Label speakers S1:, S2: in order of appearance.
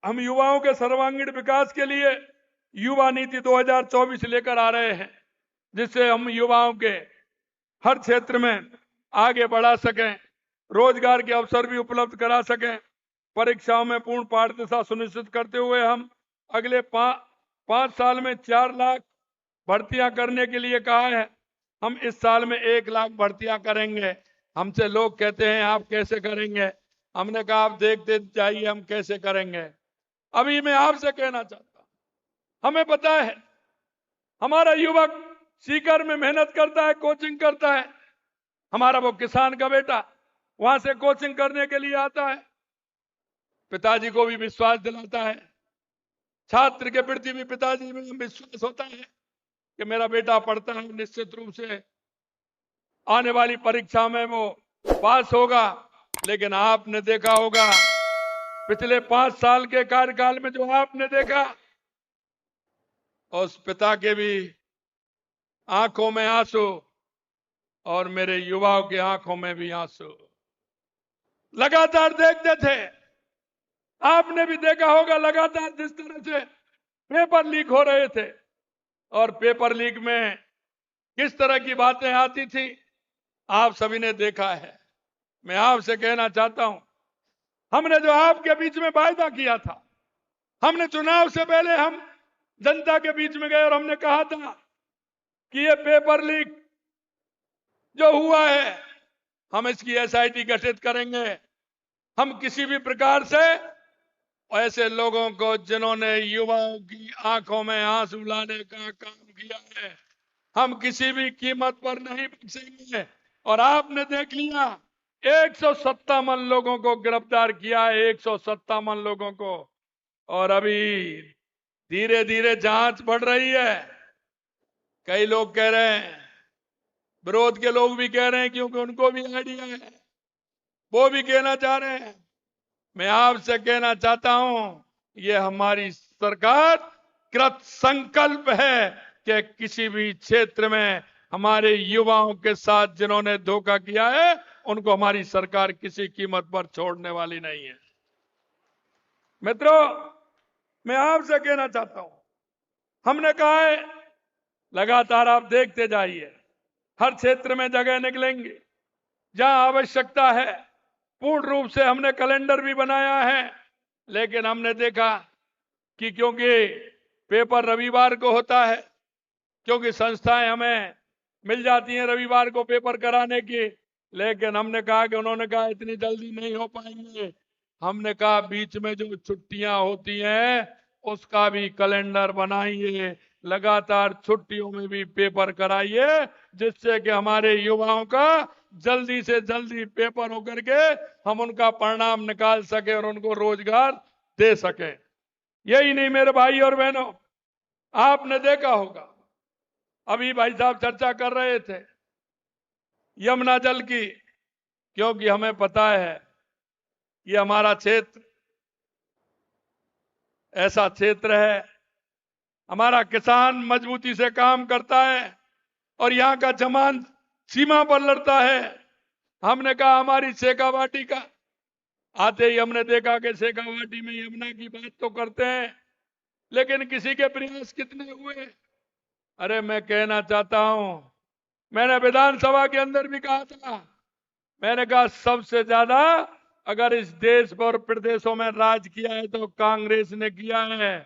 S1: हम युवाओं के सर्वांगीण विकास के लिए युवा नीति 2024 लेकर आ रहे हैं, जिससे हम युवाओं के हर क्षेत्र में आगे बढ़ा सकें, रोजगार के अवसर भी उपलब्ध करा सकें। परीक्षाओं में पूर्ण पारदर्शिता सुनिश्चित करते हुए हम अगले 5 साल में 4 लाख भर्तियां करने के लिए कहा है। हम इस साल में 1 लाख भर्तियां करेंगे। हमसे लोग कहते हैं आप कैसे करेंगे? हमने कहा आप देखते जाइए हम कैसे करेंगे। अभी मैं आपसे कहना चाहता हूं, हमें पता है हमारा युवक सीकर में मेहनत करता है, कोचिंग करता है। हमारा वो किसान का बेटा वहां से कोचिंग करने के लिए आता है, पिताजी को भी विश्वास दिलाता है, छात्र के प्रति भी पिताजी में विश्वास होता है कि मेरा बेटा पढ़ता है, निश्चित रूप से आने वाली परीक्षा में वो पास होगा। लेकिन आपने देखा होगा पिछले 5 साल के कार्यकाल में जो आपने देखा, उस पिता के भी आंखों में आंसू और मेरे युवाओं की आंखों में भी आंसू लगातार देखते थे। आपने भी देखा होगा लगातार जिस तरह से पेपर लीक हो रहे थे और पेपर लीक में किस तरह की बातें आती थी, आप सभी ने देखा है। मैं आपसे कहना चाहता हूं, हमने जो आपके बीच में वायदा किया था, हमने चुनाव से पहले हम जनता के बीच में गए और हमने कहा था कि ये पेपर लीक जो हुआ है हम इसकी एसआईटी गठित करेंगे। हम किसी भी प्रकार से ऐसे लोगों को जिन्होंने युवाओं की आंखों में आंसू लाने का काम किया है, हम किसी भी कीमत पर नहीं बख्शेंगे। और आपने देख लिया 157 लोगों को गिरफ्तार किया है, 157 लोगों को। और अभी धीरे धीरे जांच बढ़ रही है। कई लोग कह रहे हैं, विरोध के लोग भी कह रहे हैं, क्योंकि उनको भी आइडिया है, वो भी कहना चाह रहे हैं। मैं आपसे कहना चाहता हूं, ये हमारी सरकार कृत संकल्प है कि किसी भी क्षेत्र में हमारे युवाओं के साथ जिन्होंने धोखा किया है उनको हमारी सरकार किसी कीमत पर छोड़ने वाली नहीं है। मित्रों, मैं आपसे कहना चाहता हूं, हमने कहा है लगातार आप देखते जाइए, हर क्षेत्र में जगह निकलेंगे जहां आवश्यकता है। पूर्ण रूप से हमने कैलेंडर भी बनाया है, लेकिन हमने देखा कि क्योंकि पेपर रविवार को होता है, क्योंकि संस्थाएं हमें मिल जाती हैं रविवार को पेपर कराने की, लेकिन हमने कहा कि उन्होंने कहा इतनी जल्दी नहीं हो पाएंगे। हमने कहा बीच में जो छुट्टियां होती हैं उसका भी कैलेंडर बनाइए, लगातार छुट्टियों में भी पेपर कराइए, जिससे कि हमारे युवाओं का जल्दी से जल्दी पेपर होकर के हम उनका परिणाम निकाल सके और उनको रोजगार दे सके। यही नहीं मेरे भाई और बहनों, आपने देखा होगा अभी भाई साहब चर्चा कर रहे थे यमुना जल की, क्योंकि हमें पता है ये हमारा क्षेत्र ऐसा क्षेत्र है, हमारा किसान मजबूती से काम करता है और यहाँ का जवान सीमा पर लड़ता है। हमने कहा हमारी शेखावाटी का आते ही हमने देखा कि शेखावाटी में यमुना की बात तो करते हैं, लेकिन किसी के प्रयास कितने हुए? अरे मैं कहना चाहता हूं, मैंने विधानसभा के अंदर भी कहा था, मैंने कहा सबसे ज्यादा अगर इस देश पर प्रदेशों में राज किया है तो कांग्रेस ने किया है।